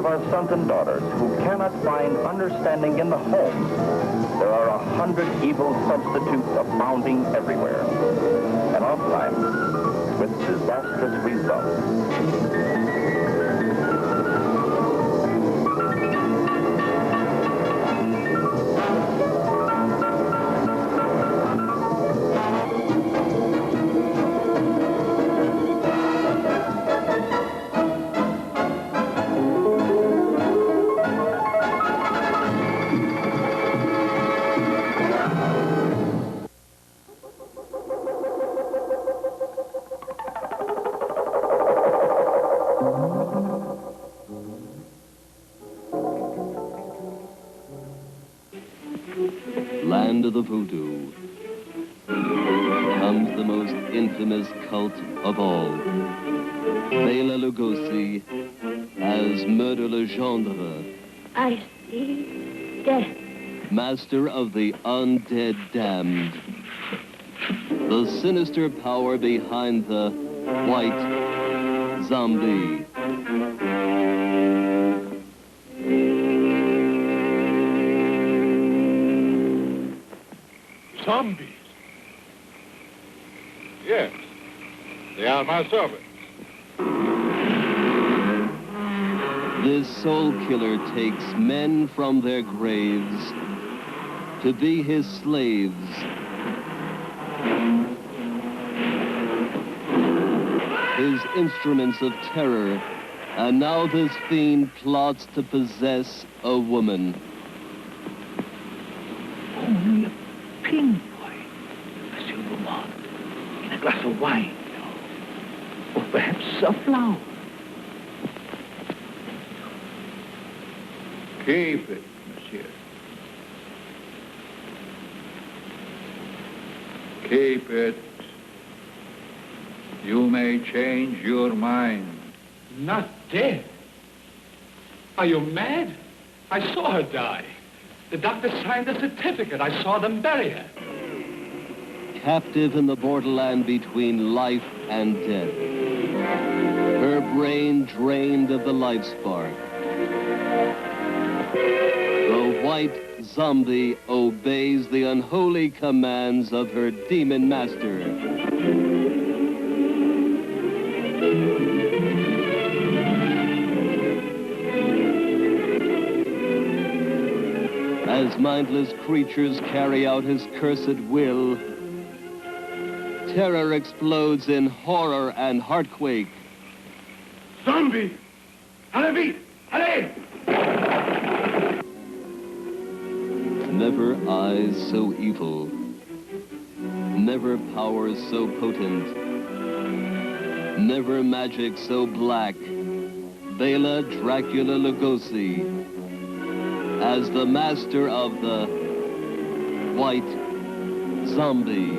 of our sons and daughters who cannot find understanding in the home, there are 100 evil substitutes abounding everywhere, and oftentimes with disastrous results. Land of the voodoo comes the most infamous cult of all. Bela Lugosi as Murder Legendre. I see death. Master of the undead damned. The sinister power behind the white zombie. Zombies? Yes, they are my servants. This soul killer takes men from their graves to be his slaves. His instruments of terror, and now this fiend plots to possess a woman. Only a pinpoint, Monsieur Beaumont, in a glass of wine, or perhaps a flower. Keep it, monsieur. Keep it. You may change your mind. Not dead? Are you mad? I saw her die. The doctor signed the certificate. I saw them bury her. Captive in the borderland between life and death. Her brain drained of the life spark. The white zombie obeys the unholy commands of her demon master. As mindless creatures carry out his cursed will, terror explodes in horror and heartquake. Zombie! Allez, allez! Never eyes so evil, never powers so potent, never magic so black. Bela Dracula Lugosi as the master of the white zombie.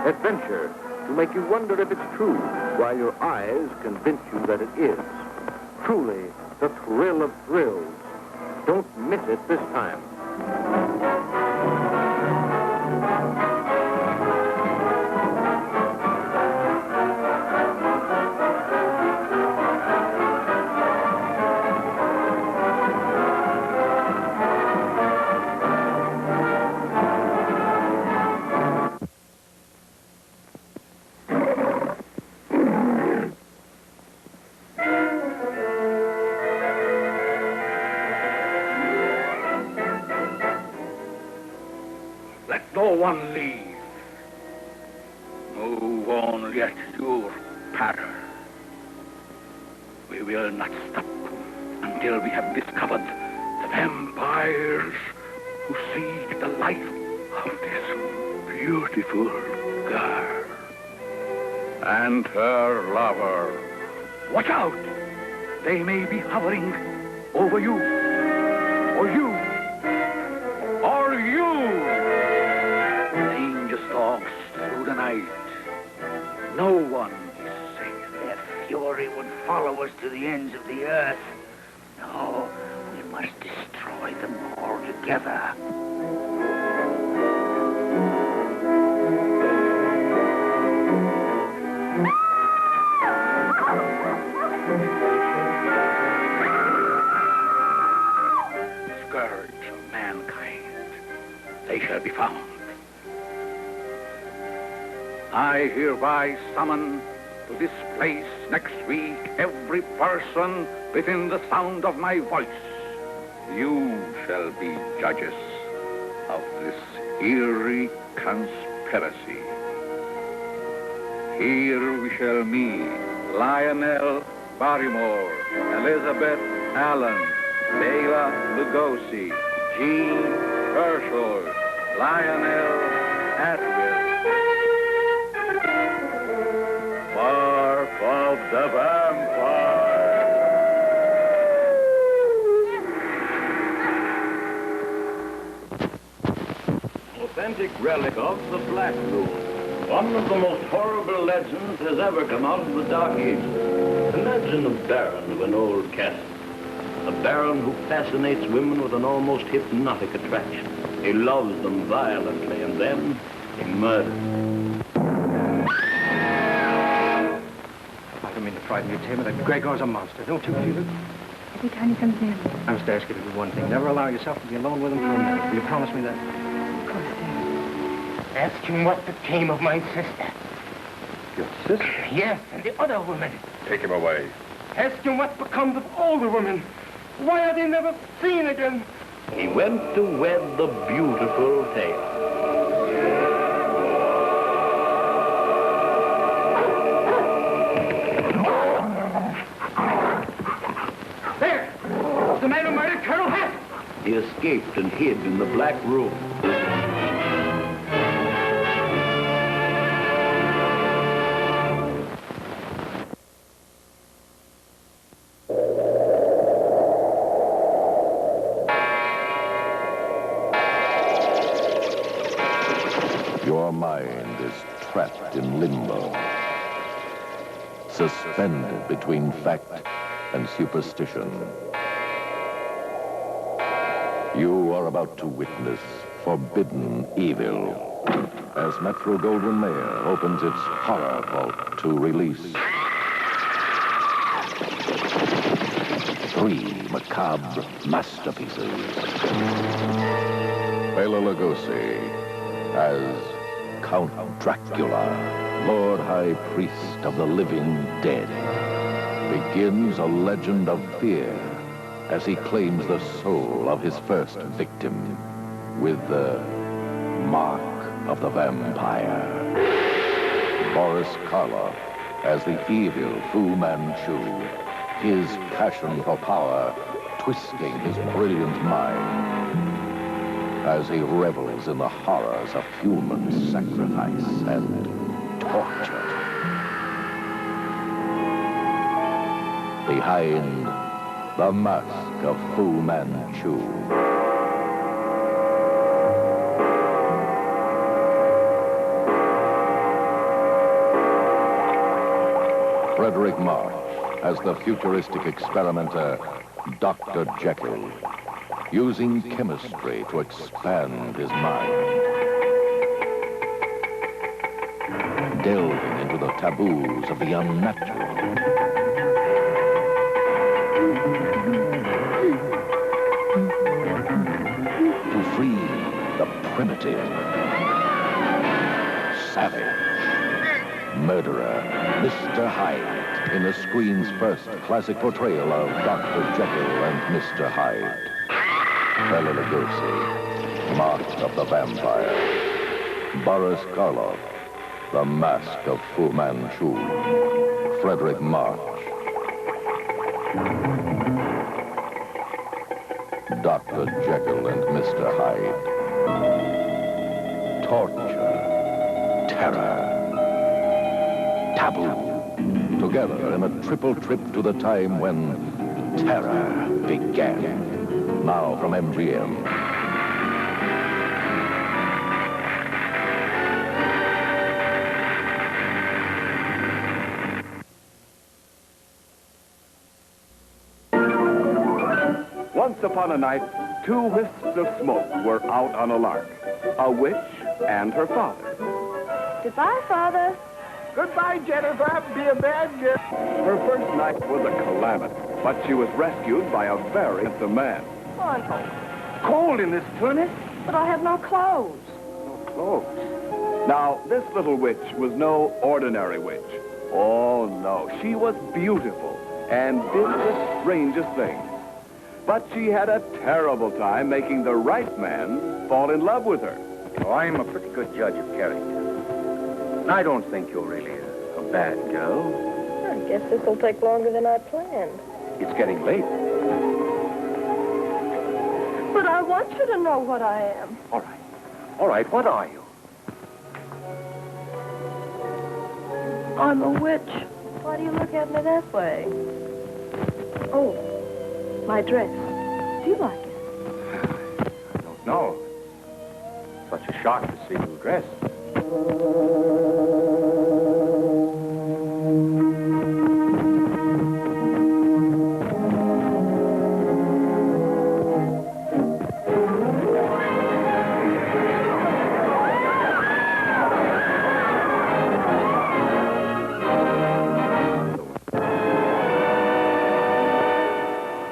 Adventure to make you wonder if it's true, while your eyes convince you that it is. Truly, the thrill of thrills. Don't miss it this time. no one leave. Move only at your patter. We will not stop until we have discovered the vampires who seek the life of this beautiful girl and her lover. Watch out! They may be hovering over you, or you, or you! Danger stalks through the night. No one is safe. Their fury would follow us to the ends of the earth. No, we must destroy them all together. Scourge of mankind, they shall be found. I hereby summon to this place next week every person within the sound of my voice. You shall be judges of this eerie conspiracy. Here we shall meet Lionel Barrymore, Elizabeth Allen, Bela Lugosi, Jean Herschel, Lionel Atwill. Mark of the Vampire. Authentic relic of the Black Room. One of the most horrible legends has ever come out of the Dark Ages. Imagine a baron of an old castle. A baron who fascinates women with an almost hypnotic attraction. He loves them violently, and then he murders. I don't mean to frighten you, Tim, but Gregor's a monster. Don't you feel it? Every time he comes in. I must ask you to do one thing. Never allow yourself to be alone with him for a minute. Will you promise me that? Of course, Dad. Ask him what became of my sister. Your sister? Yes, and the other woman. Take him away. Ask him what becomes of all the women. Why are they never seen again? He went to wed the beautiful Tale. There! The man who murdered Colonel Hatt! He escaped and hid in the Black Room. Your mind is trapped in limbo, suspended between fact and superstition. You are about to witness forbidden evil as Metro-Goldwyn-Mayer opens its horror vault to release 3 macabre masterpieces. Bela Lugosi as Count Dracula, Lord High Priest of the living dead, begins a legend of fear as he claims the soul of his first victim with the Mark of the Vampire. Boris Karloff as the evil Fu Manchu, his passion for power twisting his brilliant mind as he revels in the horrors of human sacrifice and torture. Behind the Mask of Fu Manchu. Frederick March as the futuristic experimenter Dr. Jekyll, using chemistry to expand his mind. Delving into the taboos of the unnatural. To free the primitive, savage, murderer, Mr. Hyde, in the screen's first classic portrayal of Dr. Jekyll and Mr. Hyde. Bela Lugosi, Mark of the Vampire. Boris Karloff, The Mask of Fu Manchu, Frederick March, Dr. Jekyll and Mr. Hyde. Torture, terror, taboo. Together in a triple trip to the time when terror began. Now from MGM. Once upon a night, two wisps of smoke were out on a lark. A witch and her father. Goodbye, Father. Goodbye, Jennifer. Be a bad girl. Her first night was a calamity, but she was rescued by a very handsome man. Oh, Cold in this furnace? but I have no clothes. No clothes. Now, this little witch was no ordinary witch. Oh, no. She was beautiful and did the strangest things. But she had a terrible time making the right man fall in love with her. Oh, I'm a pretty good judge of character. And I don't think you're really a bad girl. I guess this will take longer than I planned. It's getting late. But I want you to know what I am. All right. All right, what are you? I'm a witch. Why do you look at me that way? Oh, my dress. Do you like it? I don't know. Such a shock to see you dressed.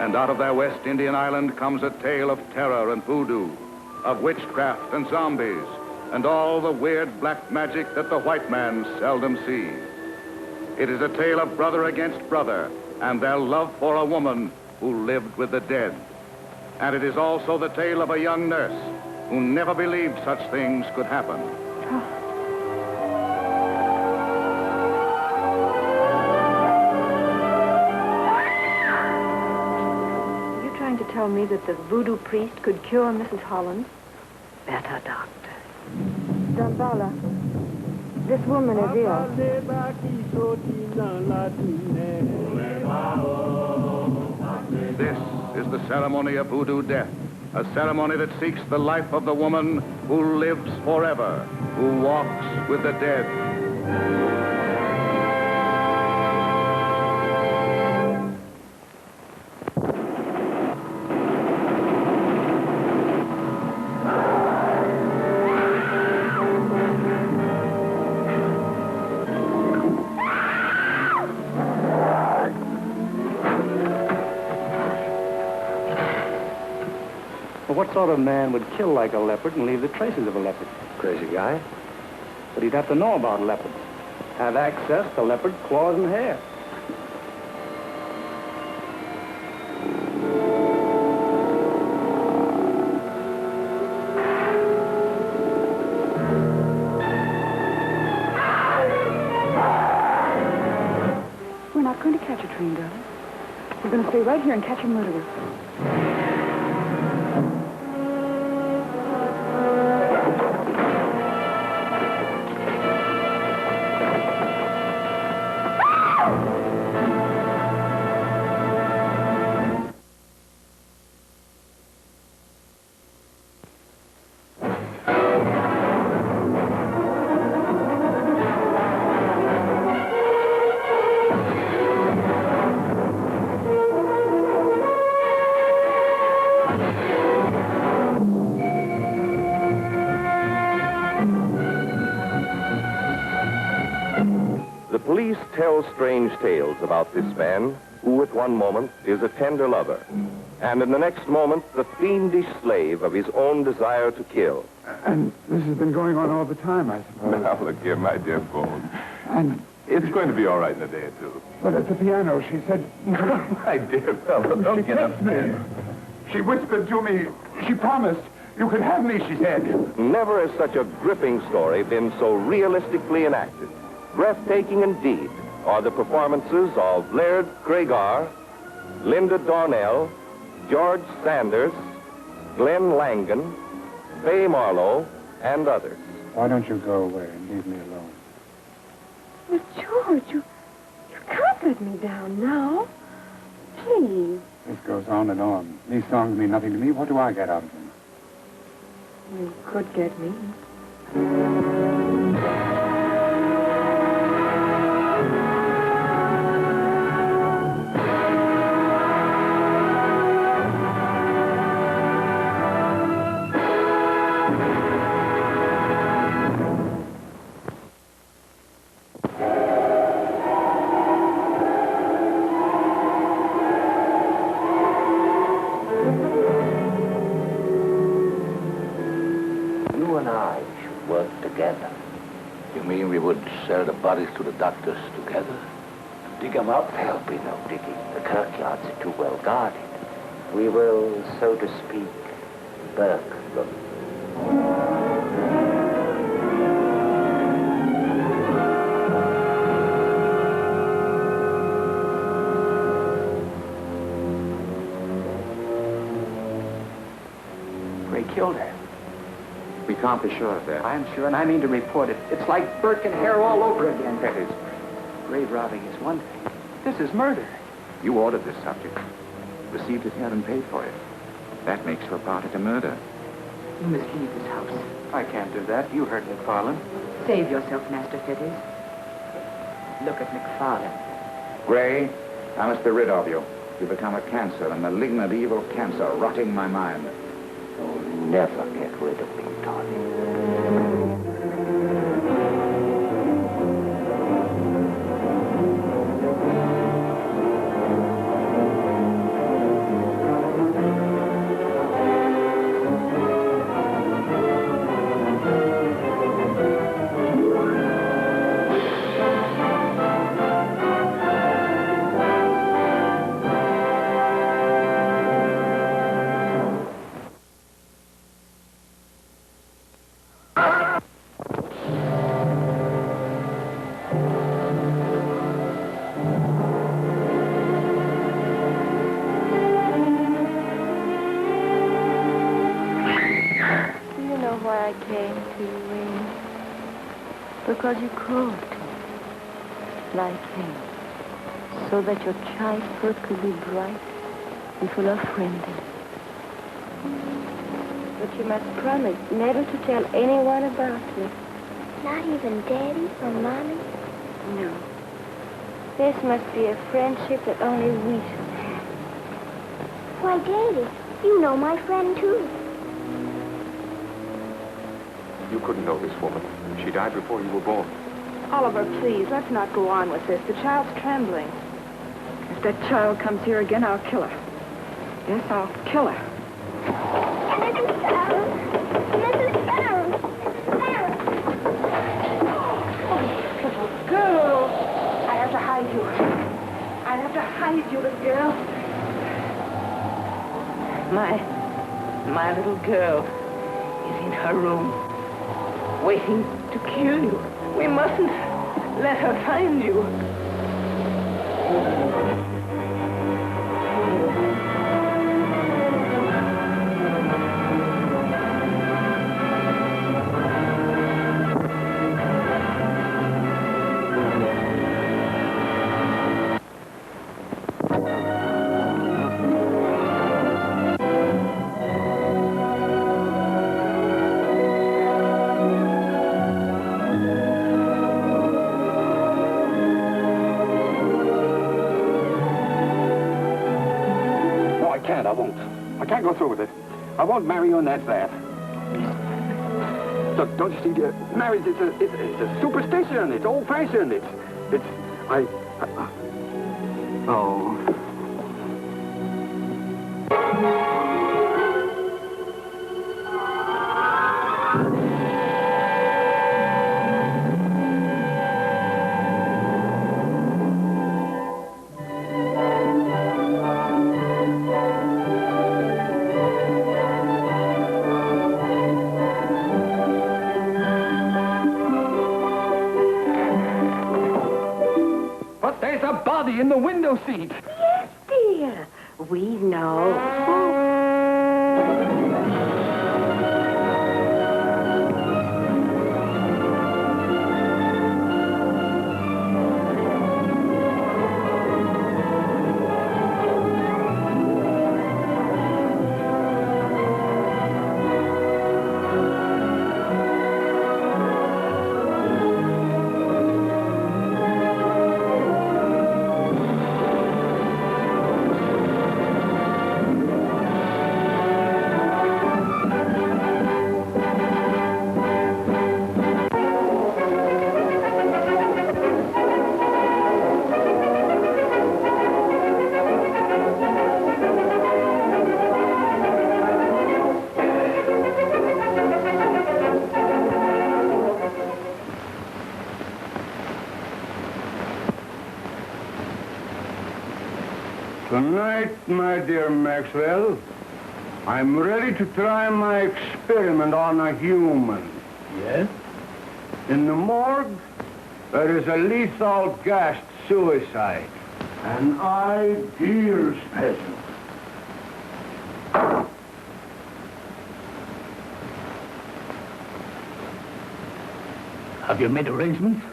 And out of their West Indian island comes a tale of terror and voodoo, of witchcraft and zombies, and all the weird black magic that the white man seldom sees. It is a tale of brother against brother and their love for a woman who lived with the dead. And it is also the tale of a young nurse who never believed such things could happen. To tell me that the voodoo priest could cure Mrs. Holland? Better, Doctor. Dambala, this woman is ill. This is the ceremony of voodoo death, a ceremony that seeks the life of the woman who lives forever, who walks with the dead. What sort of man would kill like a leopard and leave the traces of a leopard? Crazy guy. But he'd have to know about leopards. Have access to leopard claws and hair. We're not going to catch a train, darling. We're going to stay right here and catch a murderer. Police tell strange tales about this man, who at one moment is a tender lover, and in the next moment the fiendish slave of his own desire to kill. And this has been going on all the time, I suppose. Now, look here, my dear Bones. And It's going to be all right in a day or two. but at the piano, she said... My dear fellow, don't she get kissed me. upset. She whispered to me. She promised. You can have me, she said. Never has such a gripping story been so realistically enacted. Breathtaking indeed are the performances of Laird Cregar, Linda Darnell, George Sanders, Glenn Langan, Fay Marlowe, and others. Why don't you go away and leave me alone? But George, you can't let me down now. Please. This goes on and on. These songs mean nothing to me. What do I get out of them? You could get me. Sell the bodies to the doctors together? Dig them up? There'll be no digging. The kirkyards are too well guarded. We will, so to speak, burk them. Gray killed her. We can't be sure of that. I'm sure, and I mean to report it. It's like Burke and Hare all over again. Pettis, Grave robbing is one thing. This is murder. you ordered this subject, received it here and paid for it. That makes you a party to murder. You must leave this house. I can't do that. You heard McFarlane. Save yourself, Master Fetters. Look at McFarlane. Gray, I must be rid of you. You become a cancer, a malignant, evil cancer, rotting my mind. You'll never get rid of me, Tony. Because you called to me, like him, so that your childhood could be bright and full of friendliness. But you must promise never to tell anyone about me. Not even Daddy or Mommy? No. This must be a friendship that only we should have. Why, Daddy, you know my friend, too. You couldn't know this woman. She died before you were born. Oliver, please, let's not go on with this. The child's trembling. If that child comes here again, I'll kill her. Yes, I'll kill her. Mrs. Farrell! Mrs. Farrell! Little girl! I have to hide you. I have to hide you, little girl. My little girl is in her room, waiting to kill you. We mustn't let her find you. I can't go through with it. I won't marry you, and that's that. Look, don't you see, marriage is a superstition. It's old-fashioned. Oh. in the window seat. Yes, dear. We know. Tonight, my dear Maxwell, I'm ready to try my experiment on a human. Yes? In the morgue, there is a lethal gas suicide. An ideal specimen. Have you made arrangements?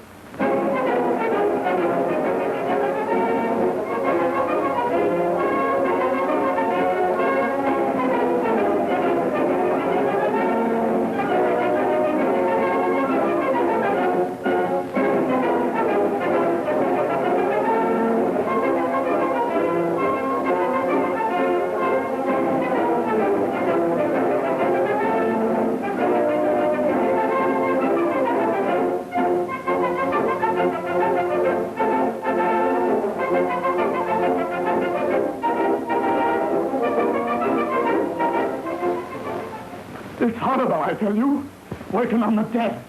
It's horrible, I tell you. Working on the dead.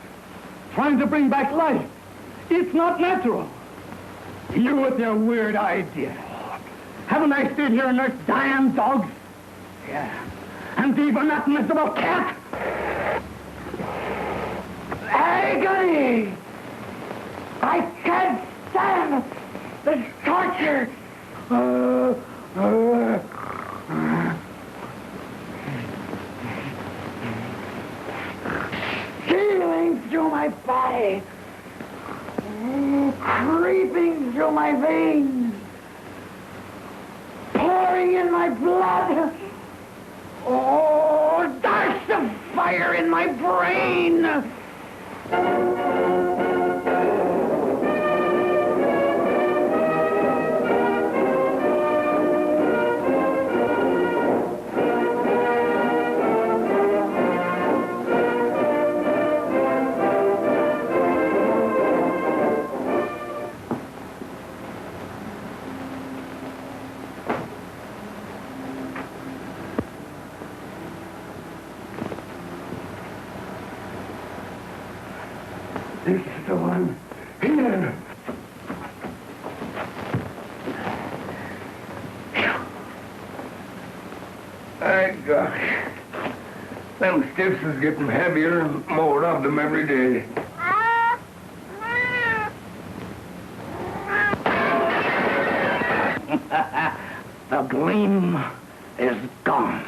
Trying to bring back life. It's not natural. You with your weird ideas. Haven't I stayed here and nursed dying dogs? Yeah. And even that miserable cat? Agony! I can't stand the torture! Stealing through my body, creeping through my veins, pouring in my blood. Oh, darts of fire in my brain. This is the one. Here. My gosh. Them stiffs is getting heavier and more of them every day. The gleam is gone.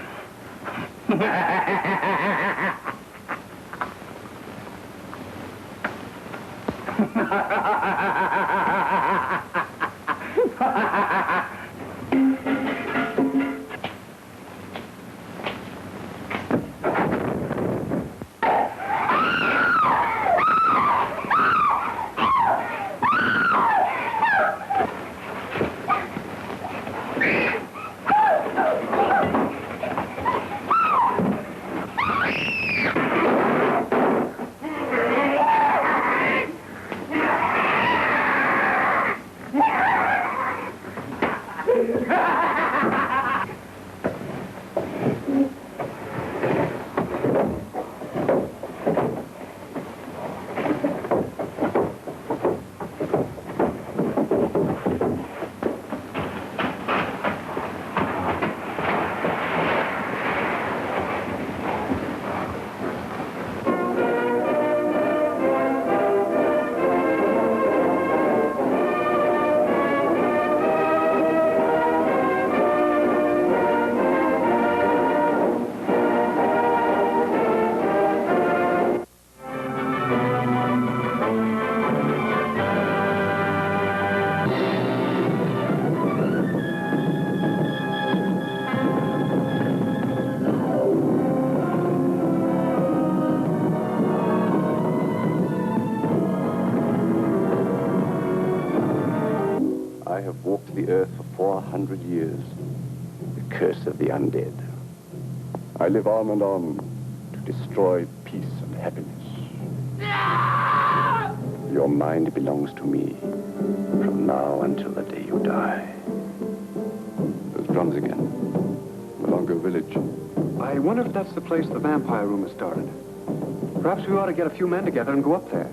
walked the earth for 400 years. The curse of the undead. I live on and on to destroy peace and happiness. Your mind belongs to me from now until the day you die. Those drums again. Malongo village. I wonder if that's the place the vampire rumor started. Perhaps we ought to get a few men together and go up there.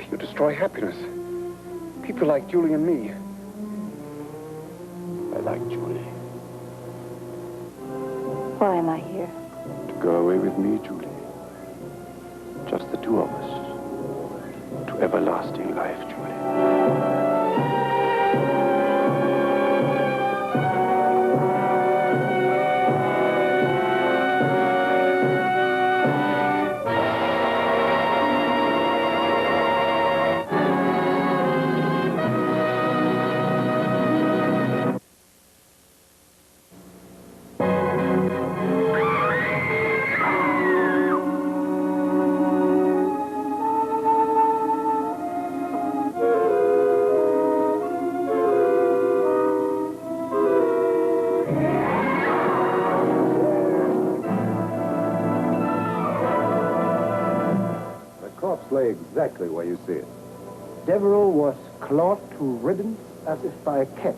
You destroy happiness. People like Julie and me. I like Julie. Why am I here? To go away with me, Julie. Just the two of us. To everlasting life, Julie. Lay exactly where you see it. Devereux was clawed to ribbons as if by a cat.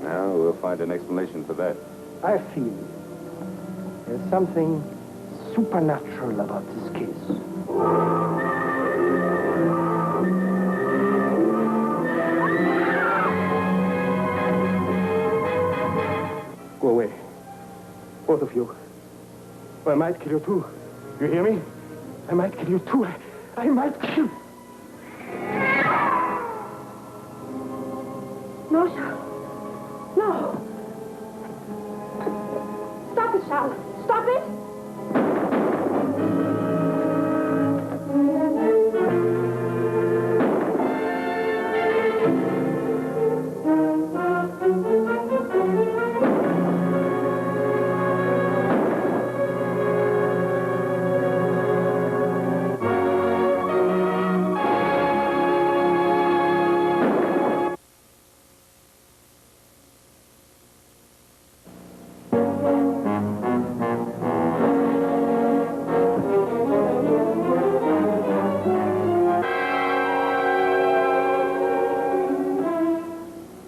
Now we'll find an explanation for that. I feel there's something supernatural about this case. Go away. Both of you. Or I might kill you too. You hear me? I might kill you too. I might kill. No, Charles. No. Stop it, Charles. Stop it.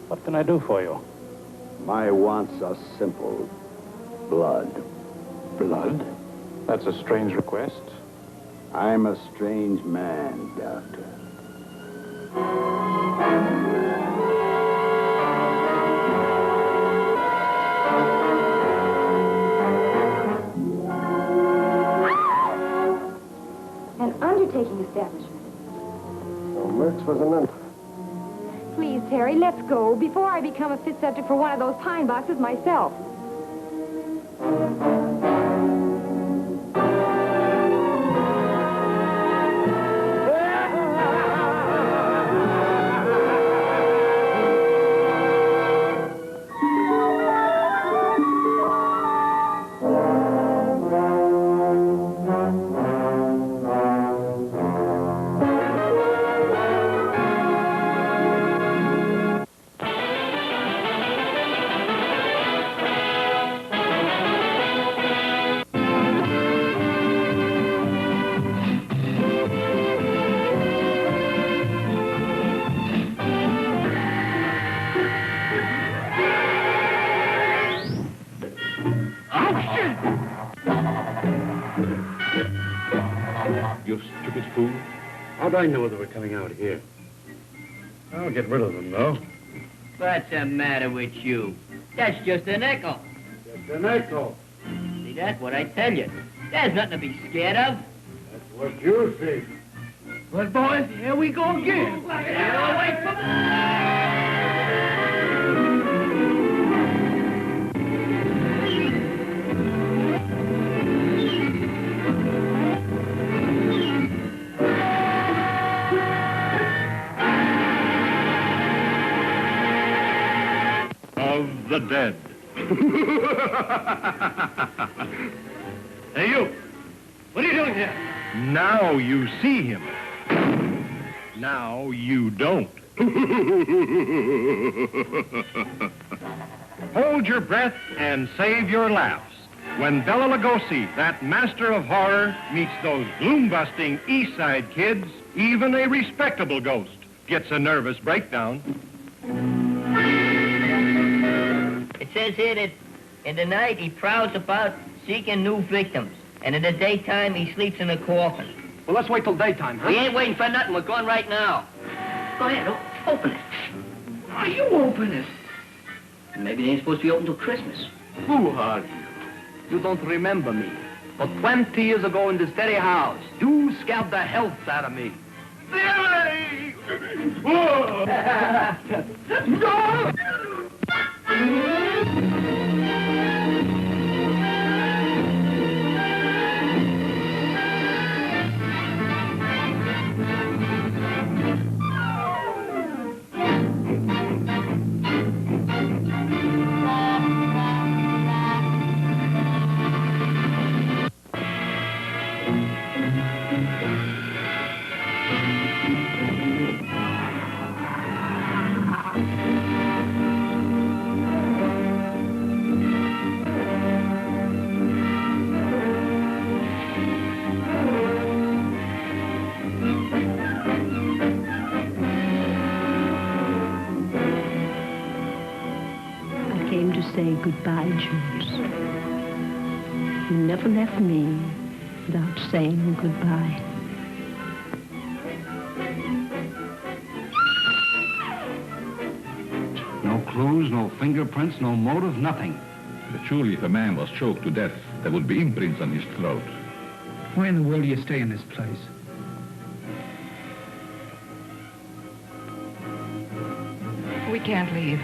What can I do for you? My wants are simple. Blood. Blood? That's a strange request. I'm a strange man, Doctor. An undertaking establishment. So Merck's was an under. Please, Terry, let's go before I become a fit subject for one of those pine boxes myself. You stupid fool. How'd I know they were coming out here? I'll get rid of them, though. What's the matter with you? That's just a nickel. Just a nickel. See, that's what I tell you. There's nothing to be scared of. That's what you think. Well, boys, here we go again. Wait for Of the dead. Hey, you! What are you doing here? Now you see him. Now you don't. Hold your breath and save your laughs when Bela Lugosi, that master of horror, meets those gloom-busting East Side kids. Even a respectable ghost gets a nervous breakdown. It says here that in the night he prowls about seeking new victims, and in the daytime he sleeps in a coffin. Well, let's wait till daytime, huh? We ain't waiting for nothing. We're going right now. Go ahead, open it. Why, you open it. Maybe they ain't supposed to be open till Christmas. Who are you? You don't remember me. But 20 years ago in this very house, you scared the health out of me. Say goodbye, Jules. You never left me without saying goodbye. No clues, no fingerprints, no motive, nothing. But surely if a man was choked to death, there would be imprints on his throat. Why in the world do you stay in this place? We can't leave.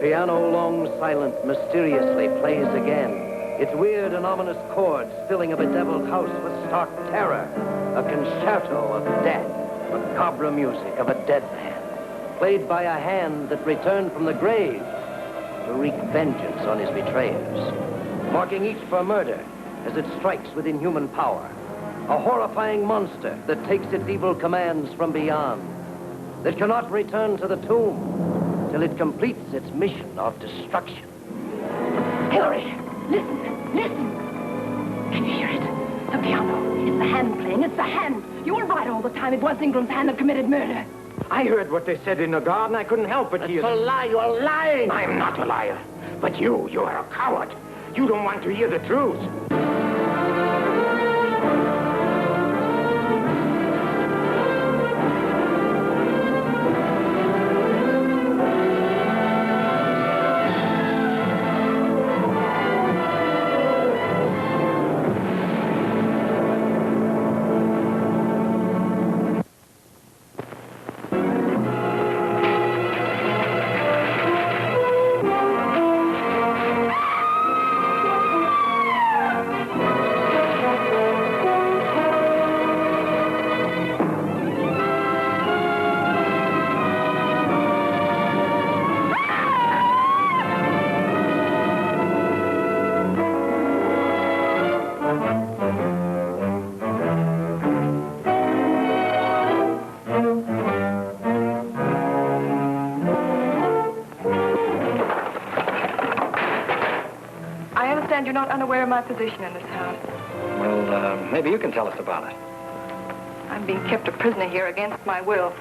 Piano, long silent, mysteriously plays again. Its weird and ominous chords filling a bedeviled house with stark terror. A concerto of death, macabre music of a dead man, played by a hand that returned from the grave to wreak vengeance on his betrayers, marking each for murder as it strikes with inhuman power. A horrifying monster that takes its evil commands from beyond, that cannot return to the tomb till it completes its mission of destruction. Hillary, listen, listen. Can you hear it? The piano. It's the hand playing. It's the hand. You were right all the time. It was Ingram's hand that committed murder. I heard what they said in the garden. I couldn't help but hear them. It's a lie. You're lying. I'm not a liar. But you are a coward. You don't want to hear the truth. You're not unaware of my position in this house. Well, maybe you can tell us about it. I'm being kept a prisoner here against my will.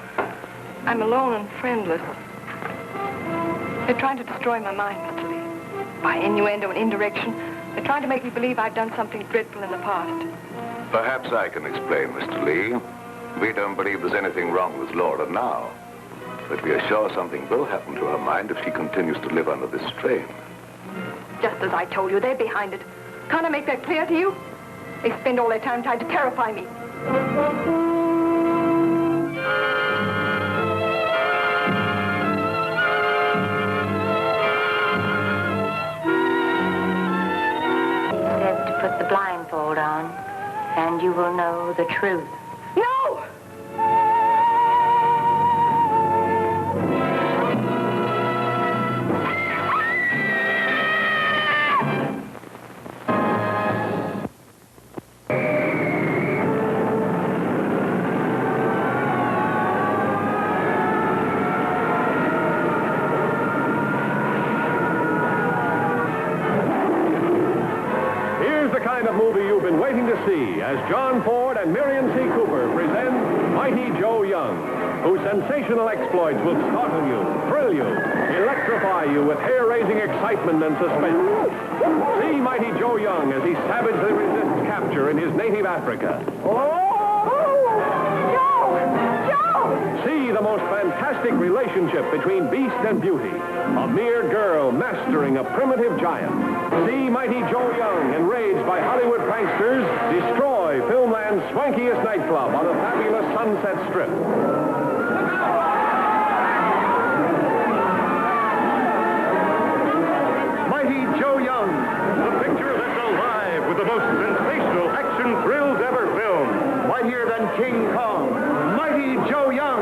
I'm alone and friendless. They're trying to destroy my mind, Mr. Lee. By innuendo and indirection, they're trying to make me believe I've done something dreadful in the past. Perhaps I can explain, Mr. Lee. We don't believe there's anything wrong with Laura now. But we are sure something will happen to her mind if she continues to live under this strain. Just as I told you, they're behind it. Can't I make that clear to you? They spend all their time trying to terrify me. Put the blindfold on, and you will know the truth. No! Movie you've been waiting to see as John Ford and Miriam C. Cooper present Mighty Joe Young, whose sensational exploits will startle you, thrill you, electrify you with hair-raising excitement and suspense. See Mighty Joe Young as he savagely resists capture in his native Africa. See the most fantastic relationship between beast and beauty, a mere girl mastering a primitive giant. See Mighty Joe Young, enraged by Hollywood pranksters, destroy Filmland's swankiest nightclub on a fabulous Sunset Strip. Mighty Joe Young, the picture that's alive with the most sensational action thrills ever filmed. Mightier than King Kong, Mighty Joe Young.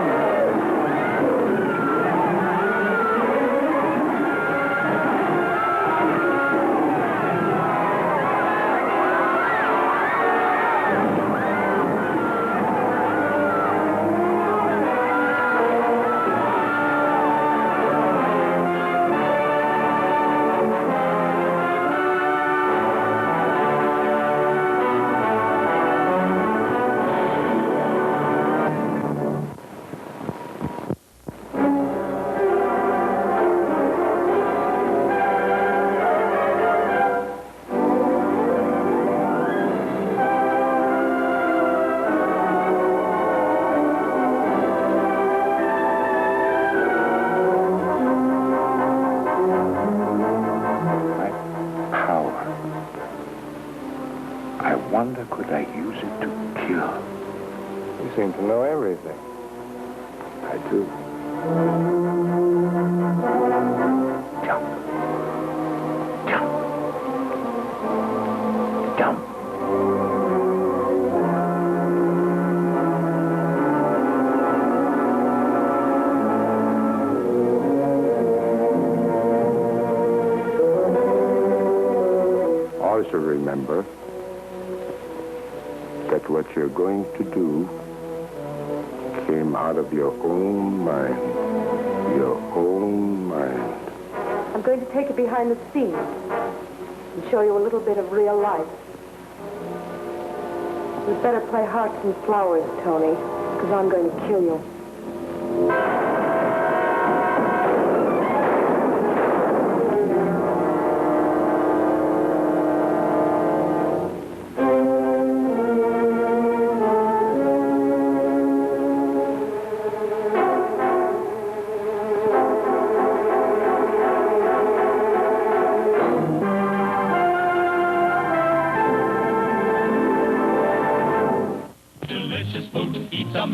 Could I use it to kill? You seem to know everything. I do. Jump. Jump. Jump. Also remember that what you're going to do came out of your own mind. Your own mind. I'm going to take you behind the scenes and show you a little bit of real life. You'd better play Hearts and Flowers, Tony, because I'm going to kill you.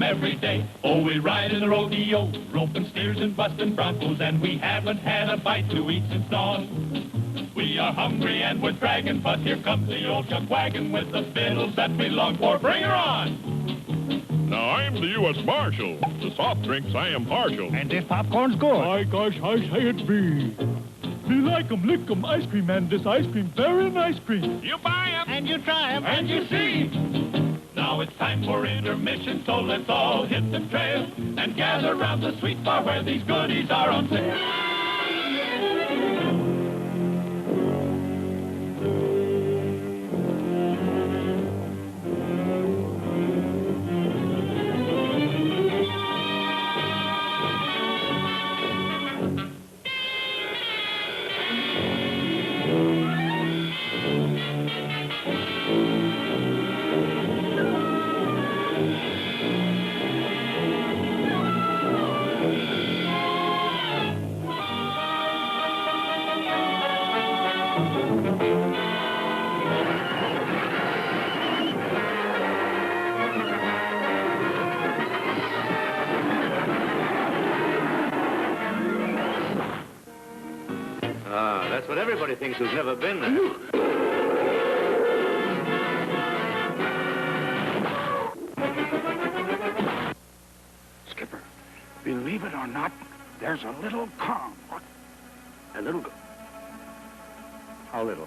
Every day. Oh, we ride in the rodeo, roping steers and busting broncos, and we haven't had a bite to eat since dawn. We are hungry and we're dragging, but here comes the old chuck wagon with the fiddles that we long for. Bring her on! Now, I'm the U.S. Marshal. To soft drinks, I am partial. And this popcorn's good. My gosh, I say it be. Me like 'em, lick 'em, ice cream, and this ice cream, very nice cream. You buy 'em, and you try 'em, and you see. Now it's time for intermission, so let's all hit the trail and gather round the sweet bar where these goodies are on sale. what everybody thinks who's never been there. Skipper, believe it or not, there's a little calm. A little... How little?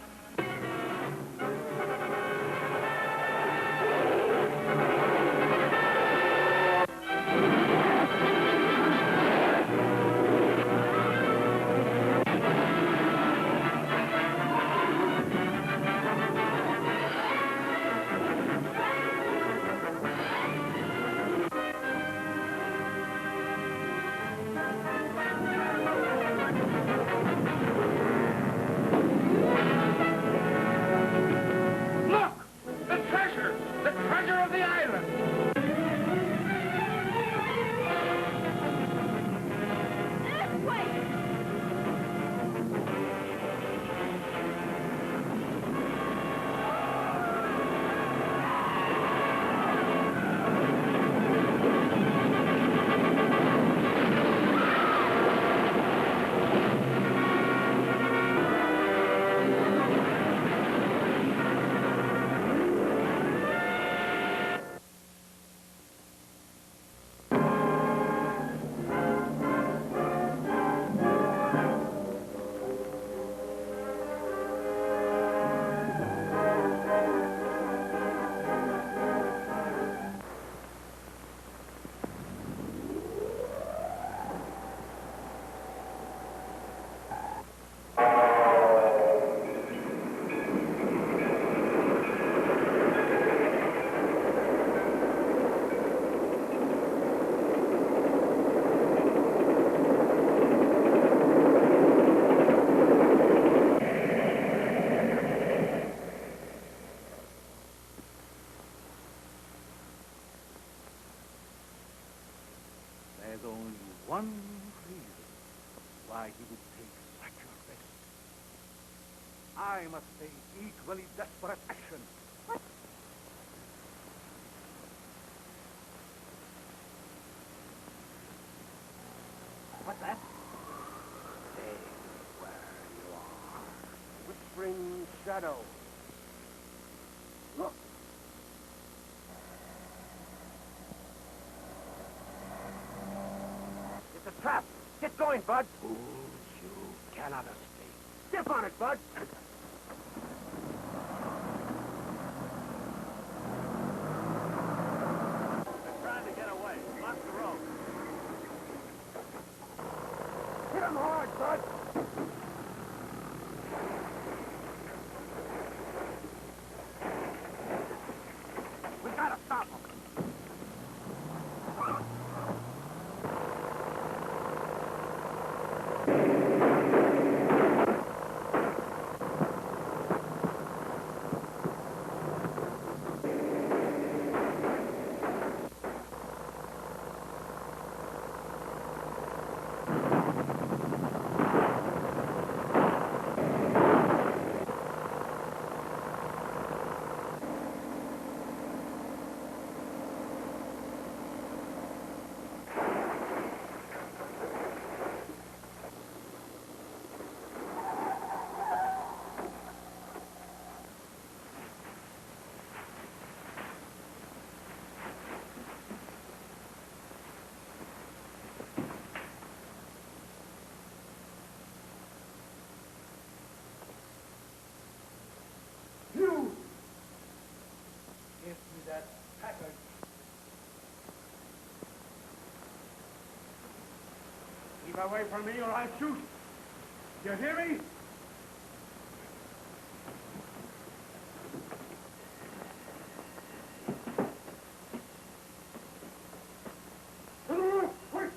There's only one reason why he would take such a risk. I must take equally desperate action. What's that? Stay where you are. Whispering shadow. Look. It's a trap. Get going, Bud. Fools, you cannot escape. Step on it, Bud. They're trying to get away. Lock the rope. Hit him hard, Bud. We gotta stop him. You! Give me that package. Keep away from me or I'll shoot. You hear me? Quick!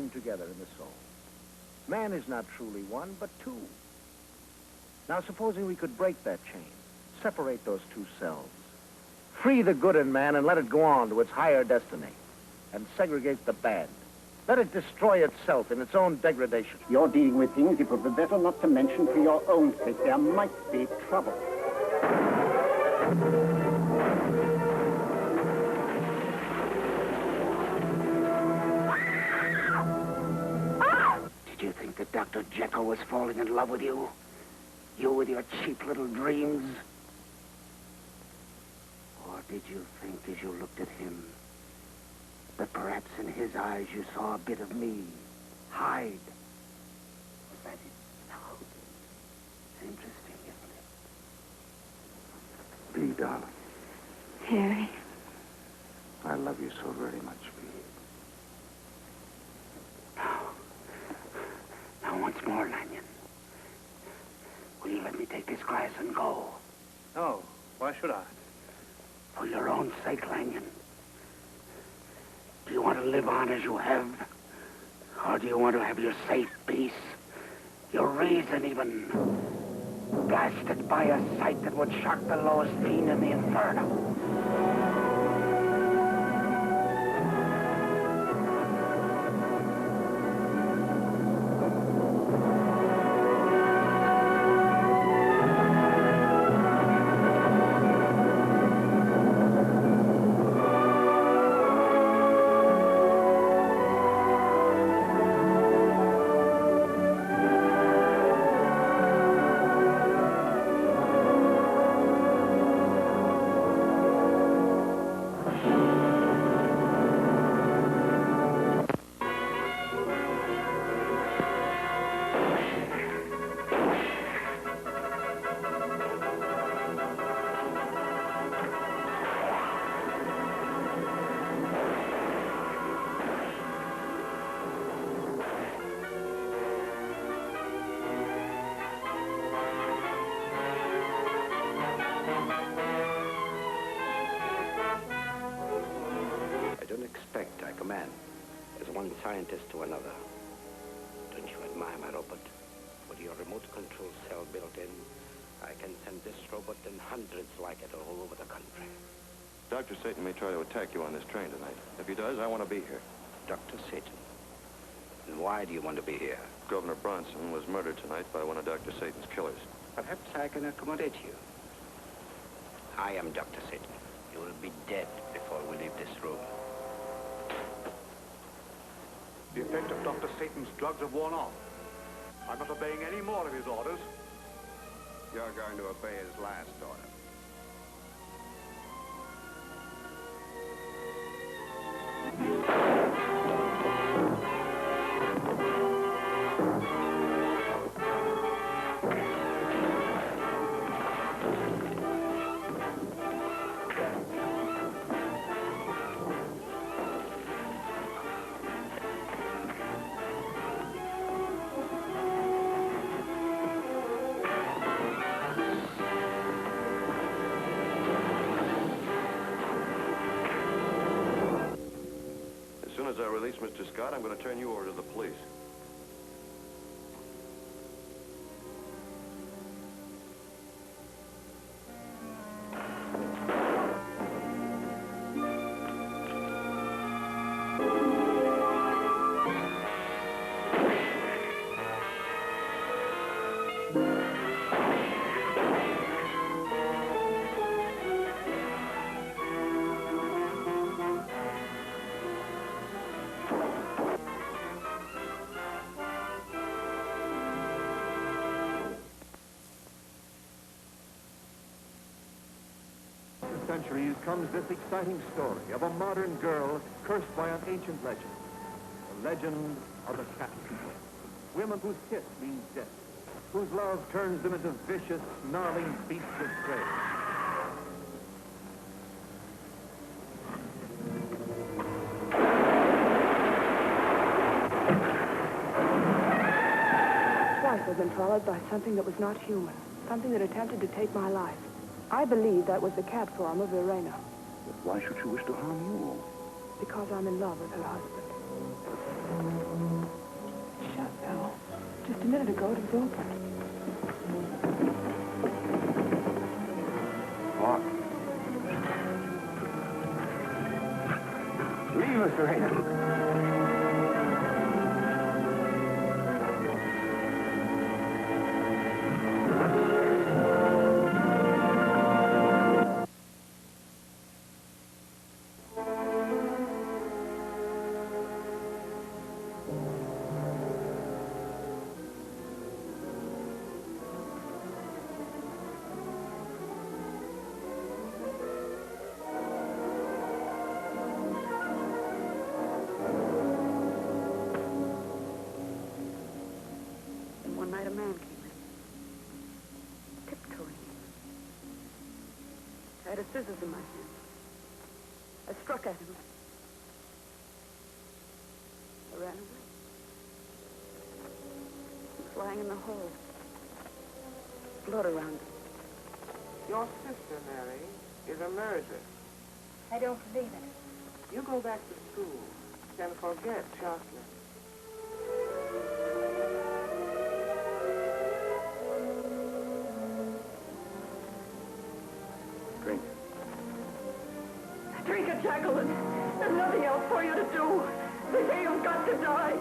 chained together in the soul. Man is not truly one, but two. Now, supposing we could break that chain, separate those two selves, free the good in man and let it go on to its higher destiny, and segregate the bad. Let it destroy itself in its own degradation. You're dealing with things it would be better not to mention for your own sake. There might be trouble. Did you think that Dr. Jekyll was falling in love with you? You with your cheap little dreams? Or did you think as you looked at him that perhaps in his eyes you saw a bit of me, Hyde? Was that it? No. It's interesting, isn't it? Bee, darling, Harry. I love you so very much, Bee. Now once more, Lanyon. Will you let me take this glass and go? No. Why should I? For your own sake, Lanyon. Do you want to live on as you have? Or do you want to have your safe peace? Your reason, even, blasted by a sight that would shock the lowest fiend in the inferno? I command, as one scientist to another. Don't you admire my robot? With your remote control cell built in, I can send this robot and hundreds like it all over the country. Dr. Satan may try to attack you on this train tonight. If he does, I want to be here. Dr. Satan? And why do you want to be here? Governor Bronson was murdered tonight by one of Dr. Satan's killers. Perhaps I can accommodate you. I am Dr. Satan. You will be dead before we leave this room. The effect of Dr. Satan's drugs have worn off. I'm not obeying any more of his orders. You're going to obey his last order. As I release Mr. Scott, I'm going to turn you over to the police. Centuries comes this exciting story of a modern girl cursed by an ancient legend. The legend of the Catman. Women whose kiss means death, whose love turns them into vicious, snarling beasts of prey. Twice I've been followed by something that was not human, something that attempted to take my life. I believe that was the cat form of Verena. But why should she wish to harm you? Because I'm in love with her husband. minute ago it was open. What? Leave us, Serena. One night a man came in, tiptoeing in. I had a scissors in my hand. I struck at him. I ran away. He was lying in the hole. Blood around him. Your sister, Mary, is a murderer. I don't believe it. You go back to school and forget Jocelyn. Drink. Drink it, Jekyll. There's nothing else for you to do. They say you've got to die.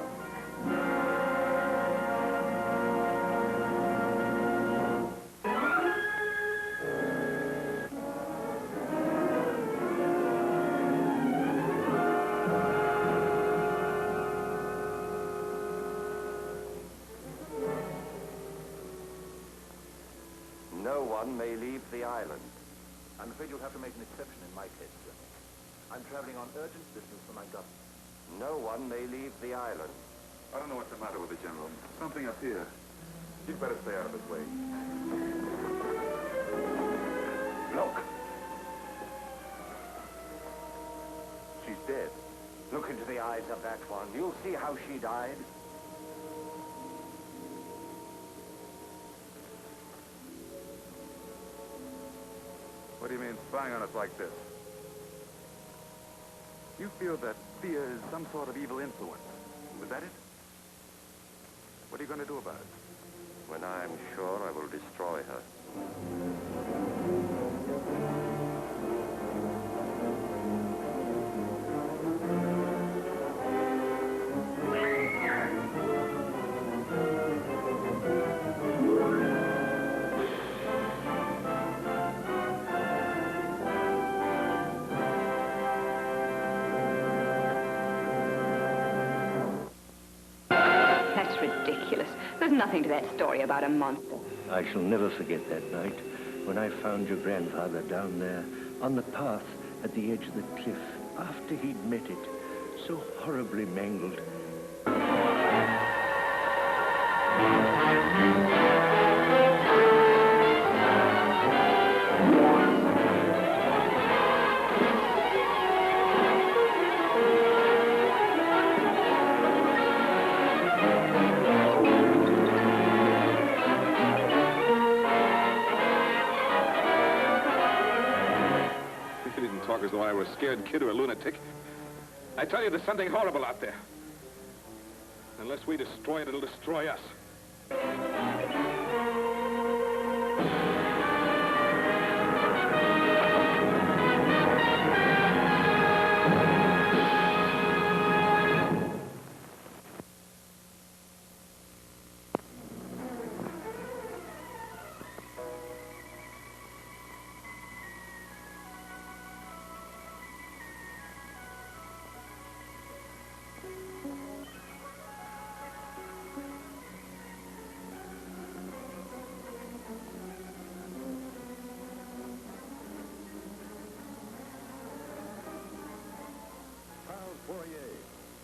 No one may leave the island. I'm afraid you'll have to make an exception in my case, General. I'm traveling on urgent business for my government. No one may leave the island. I don't know what's the matter with the General. Something up here. You'd better stay out of his way. Look. She's dead. Look into the eyes of that one. You'll see how she died. What do you mean, spying on us like this? You feel that fear is some sort of evil influence. Was that it? What are you going to do about it? When I'm sure, I will destroy her. That's ridiculous. There's nothing to that story about a monster. I shall never forget that night when I found your grandfather down there on the path at the edge of the cliff after he'd met it, so horribly mangled. As though I were a scared kid or a lunatic. I tell you, there's something horrible out there. Unless we destroy it, it'll destroy us.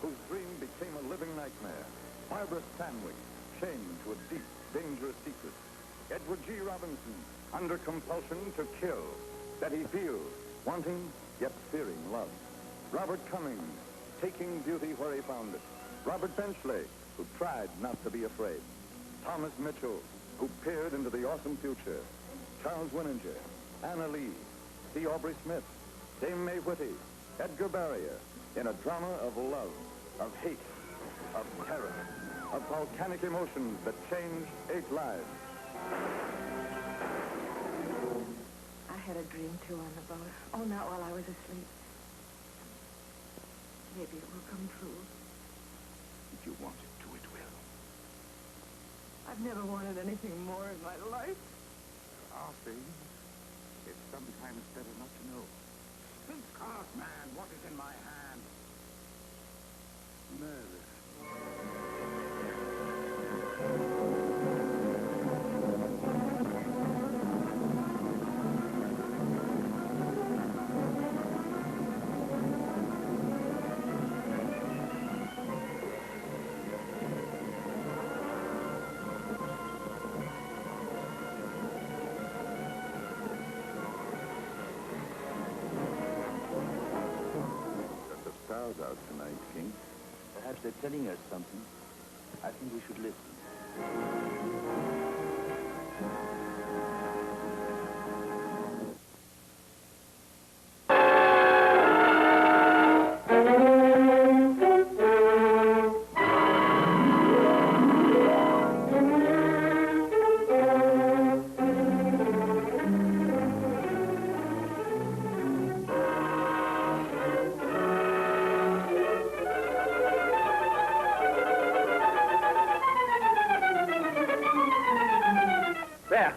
Whose dream became a living nightmare. Barbara Stanwyck, chained to a deep, dangerous secret. Edward G. Robinson, under compulsion to kill. Betty Field, wanting yet fearing love. Robert Cummings, taking beauty where he found it. Robert Benchley, who tried not to be afraid. Thomas Mitchell, who peered into the awesome future. Charles Winninger, Anna Lee, C. Aubrey Smith, Dame Mae Whitty, Edgar Barrier, in a drama of love, of hate, of terror, of volcanic emotions that change 8 lives. I had a dream, too, on the boat. Oh, not while I was asleep. Maybe it will come true. If you want it to, it will. I've never wanted anything more in my life. There are things it's sometimes better not to know. Think hard, man. What is in my hand? Murder. Stars out tonight, King. Perhaps they're telling us something. I think we should listen.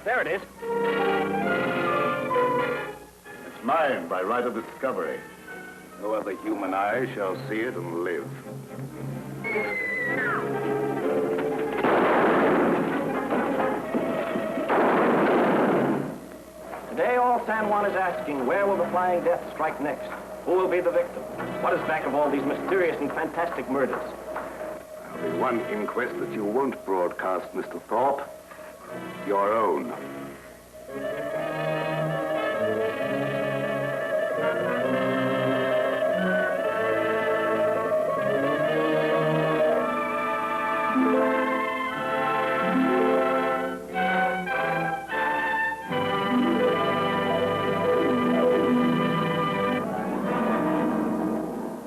There it is. It's mine by right of discovery. No other human eye shall see it and live. Today, all San Juan is asking, where will the Flying Death strike next? Who will be the victim? What is back of all these mysterious and fantastic murders? There'll be one inquest that you won't broadcast, Mr. Thorpe. Your own.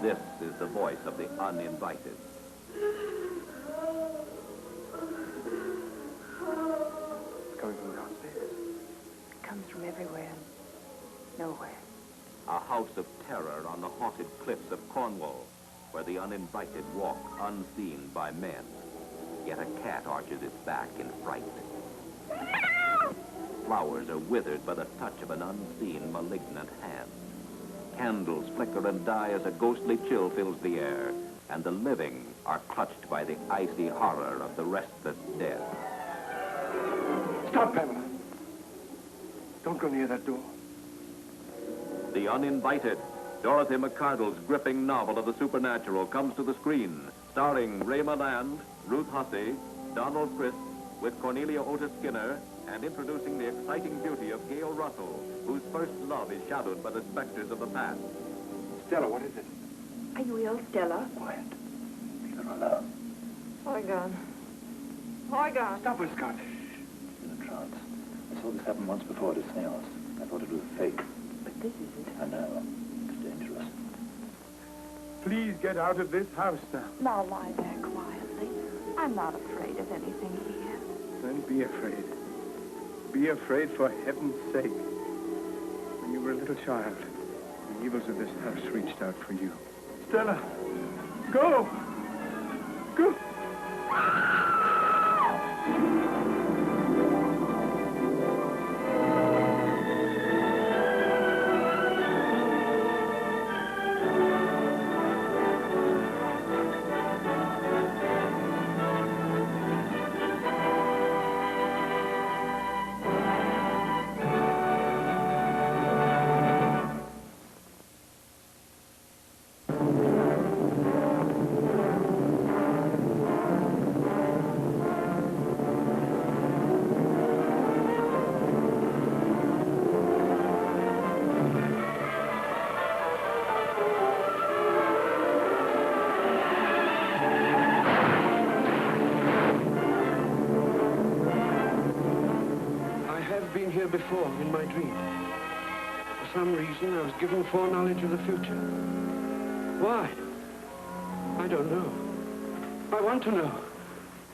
This is the voice of the uninvited. Coming from downstairs. It comes from everywhere and nowhere. A house of terror on the haunted cliffs of Cornwall, where the uninvited walk unseen by men. Yet a cat arches its back in fright. Flowers are withered by the touch of an unseen, malignant hand. Candles flicker and die as a ghostly chill fills the air, and the living are clutched by the icy horror of the restless dead. Stop, Pamela. Don't go near that door. The Uninvited, Dorothy McCardle's gripping novel of the supernatural, comes to the screen, starring Ray Milland, Ruth Hussey, Donald Crisp, with Cornelia Otis Skinner, and introducing the exciting beauty of Gail Russell, whose first love is shadowed by the specters of the past. Stella, what is it? Are you ill, Stella? Quiet. Leave her alone. Oigan. Stop her, Scott. In a trance. I saw this happen once before at a seance. I thought it was fake. But this isn't. I know. It's dangerous. Please get out of this house now. Now lie there quietly. I'm not afraid of anything here. Then be afraid. Be afraid for heaven's sake. When you were a little child, the evils of this house reached out for you. Stella, go! Go! Here before in my dream. For some reason, I was given foreknowledge of the future. Why? I don't know. I want to know.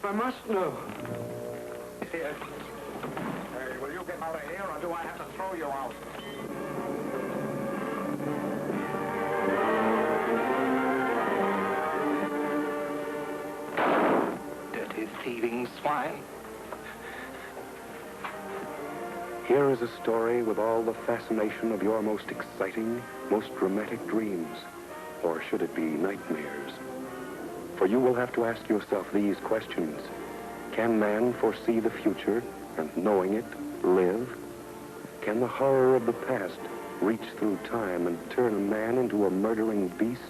I must know. Here. Hey, will you get out of here, or do I have to throw you out? Dirty, thieving swine. Here is a story with all the fascination of your most exciting, most dramatic dreams. Or should it be nightmares? For you will have to ask yourself these questions. Can man foresee the future and, knowing it, live? Can the horror of the past reach through time and turn a man into a murdering beast?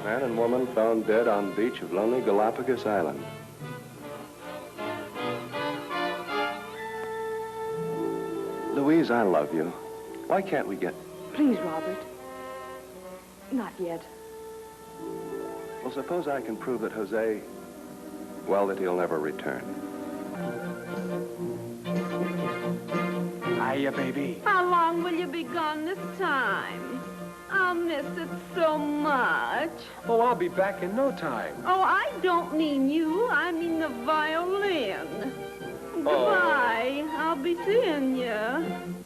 Man and woman found dead on beach of lonely Galapagos Island. Louise, I love you. Why can't we get... Please, Robert. Not yet. Well, suppose I can prove that Jose... well, that he'll never return. Hiya, baby. How long will you be gone this time? I'll miss it so much. Oh, I'll be back in no time. Oh, I don't mean you. I mean the violin. Goodbye. I'll be seeing you.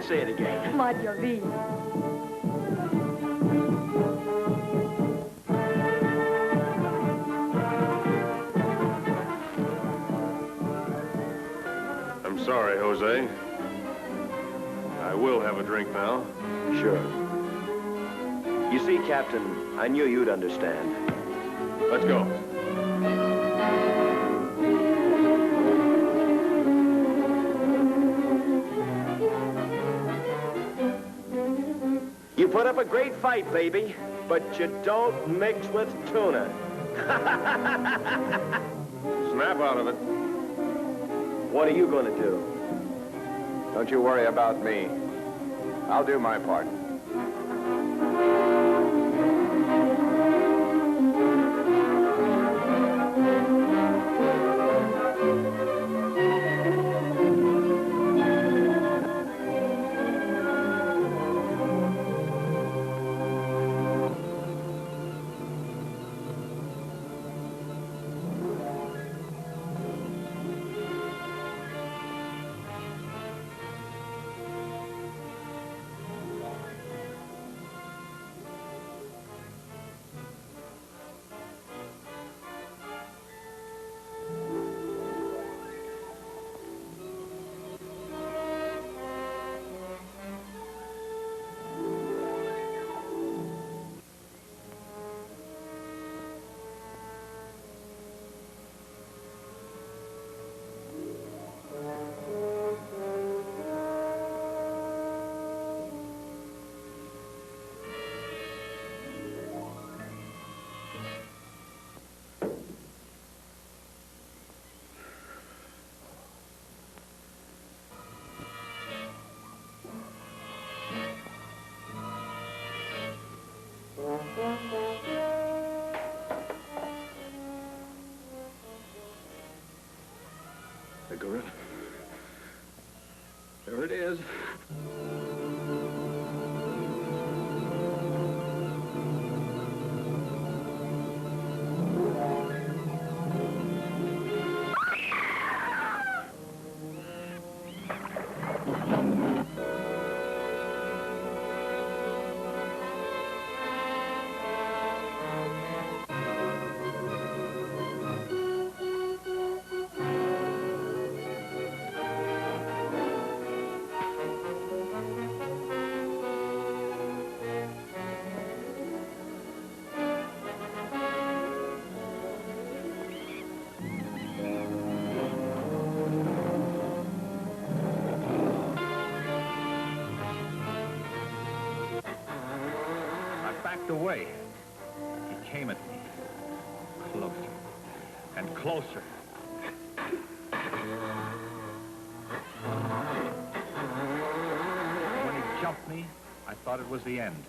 Say it again. Madhya V. I'm sorry, Jose. I will have a drink now. Sure. You see, Captain, I knew you'd understand. Let's go. You put up a great fight, baby, but you don't mix with tuna. Snap out of it. What are you going to do? Don't you worry about me. I'll do my part. The gorilla. There it is. Away. He came at me. Closer and closer. When he jumped me, I thought it was the end.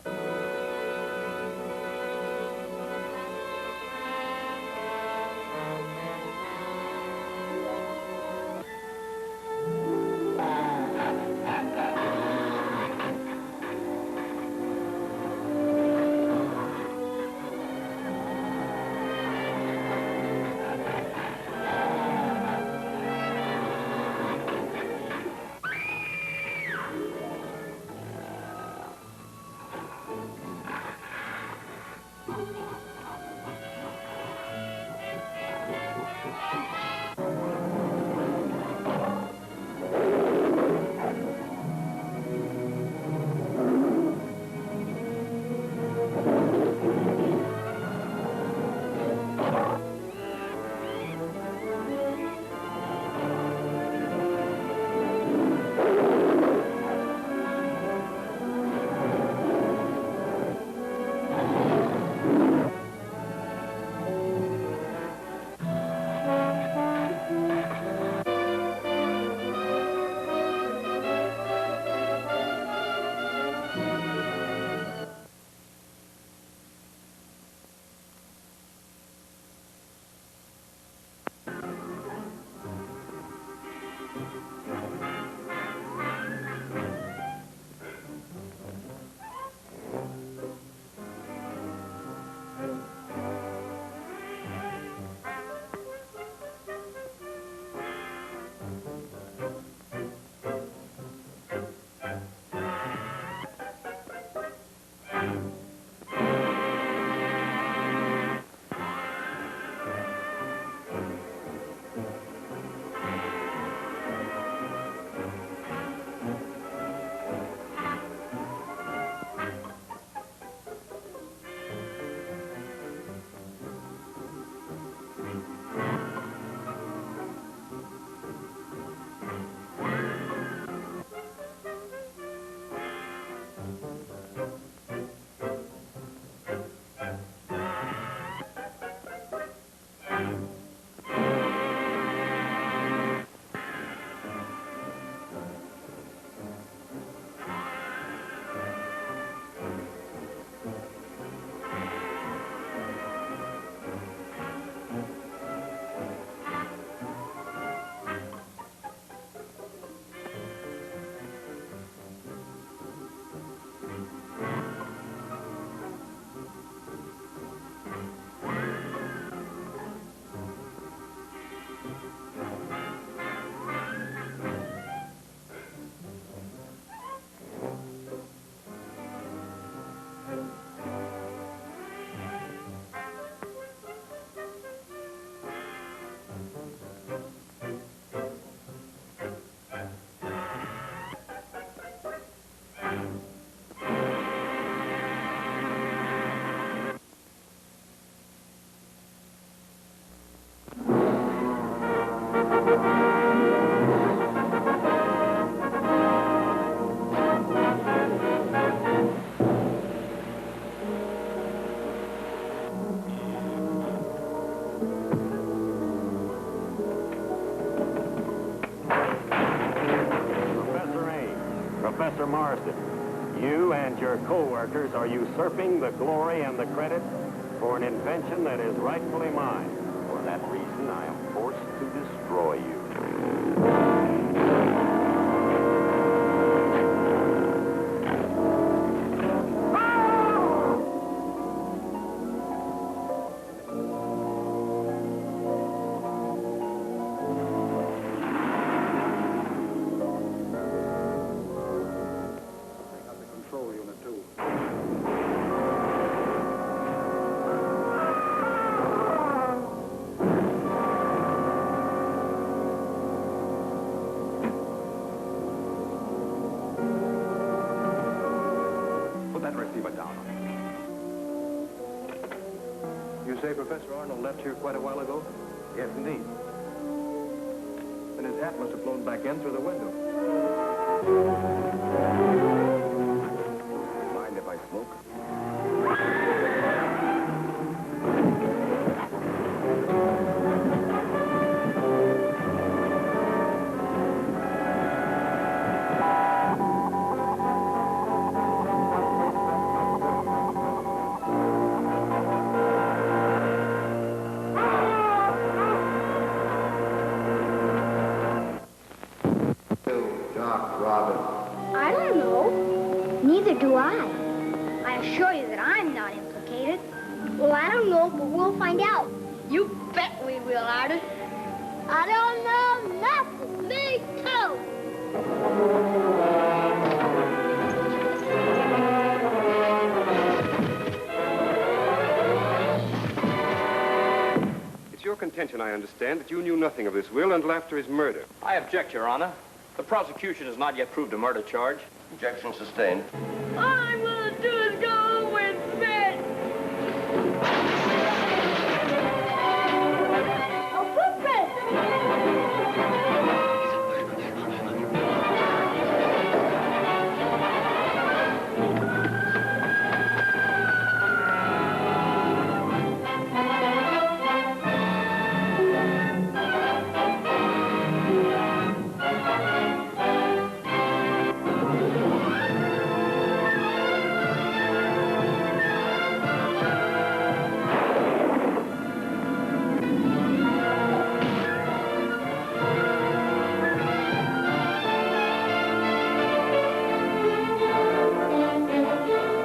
Professor Marsden, you and your co-workers are usurping the glory and the credit for an invention that is rightfully mine. For that reason, I am forced to destroy you. paper down on it. You say Professor Arnold left here quite a while ago? Yes, indeed. Then his hat must have flown back in through the window. Mind if I smoke? I don't know. Neither do I. I assure you that I'm not implicated. Well, I don't know, but we'll find out. You bet we will, Artie. I don't know nothing. Me too. It's your contention, I understand, that you knew nothing of this will until after his murder. I object, Your Honor. The prosecution has not yet proved a murder charge. Objection sustained. All I want to do is go home with bed. A footprint!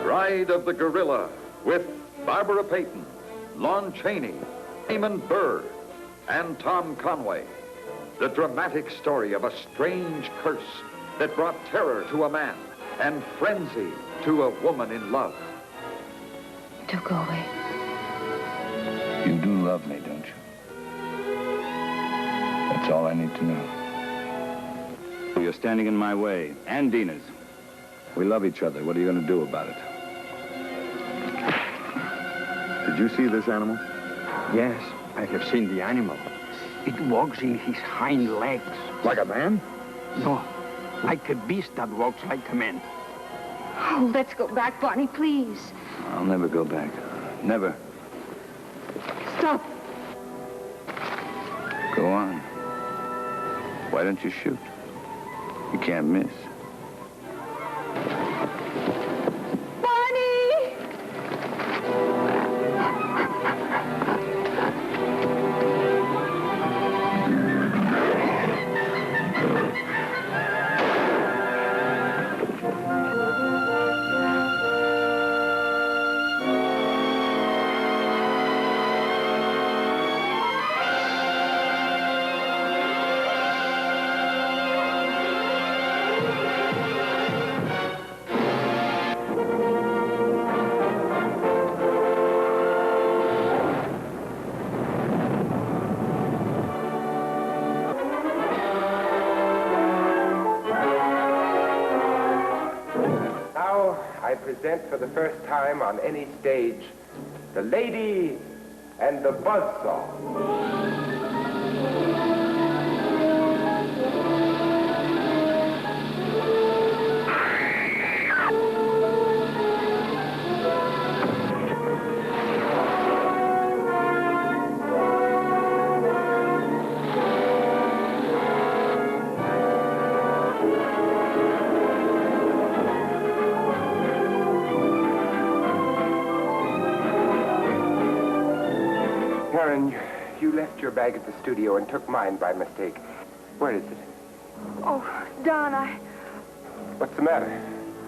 Bride of the Gorilla with Barbara Payton, Lon Chaney, Eamon Burr, and Tom Conway. The dramatic story of a strange curse that brought terror to a man and frenzy to a woman in love. Don't go away. You do love me, don't you? That's all I need to know. You're standing in my way, and Dina's. We love each other. What are you going to do about it? Did you see this animal? Yes, I have seen the animal. It walks in his hind legs. Like a man? No, like a beast that walks like a man. Oh, let's go back, Barney, please. I'll never go back. Never. Stop. Go on. Why don't you shoot? You can't miss. Barney! I present for the first time on any stage The Lady and the Buzzsaw. You left your bag at the studio and took mine by mistake. Where is it? Oh, Don, What's the matter?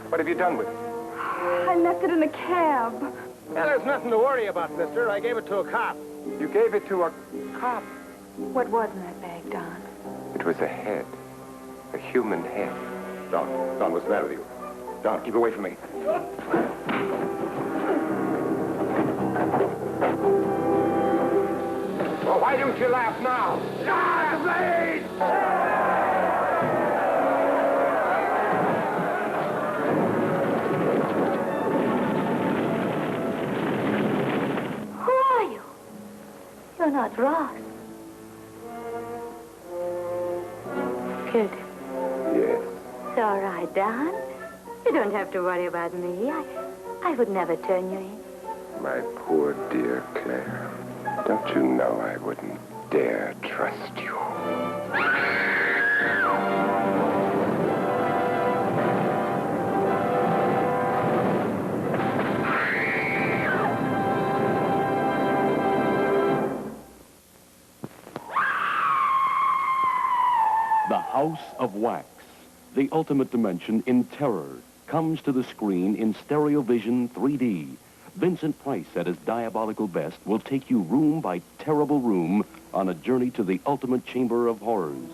What have you done with it? I left it in a cab. Yeah, there's nothing to worry about, mister. I gave it to a cop. You gave it to a cop? What was in that bag, Don? It was a head. A human head. Don, what's the matter with you? Don, keep away from me. Well, why don't you laugh now? Please! You're not Ross. Good. Yes. It's all right, Don. You don't have to worry about me. I would never turn you in. My poor dear Claire. Don't you know I wouldn't dare trust you? The House of Wax, the ultimate dimension in terror, comes to the screen in Stereovision 3D. Vincent Price, at his diabolical best, will take you room by terrible room on a journey to the ultimate chamber of horrors.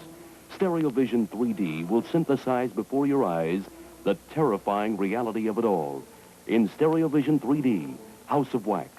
Stereovision 3D will synthesize before your eyes the terrifying reality of it all. In Stereovision 3D, House of Wax.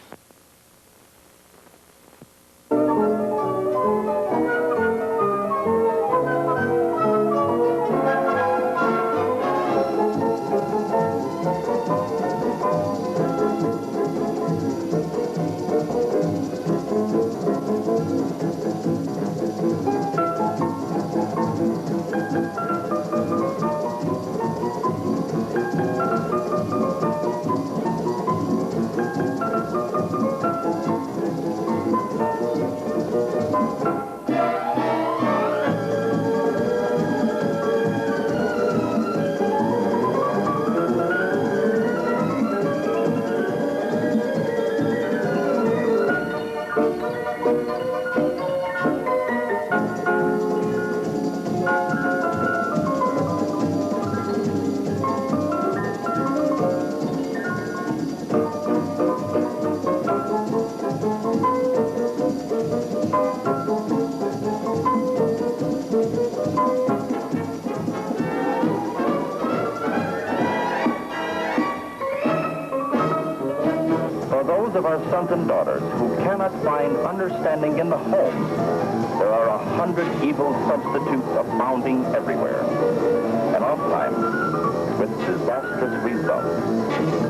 Of our sons and daughters who cannot find understanding in the home, there are 100 evil substitutes abounding everywhere, and oftentimes with disastrous results.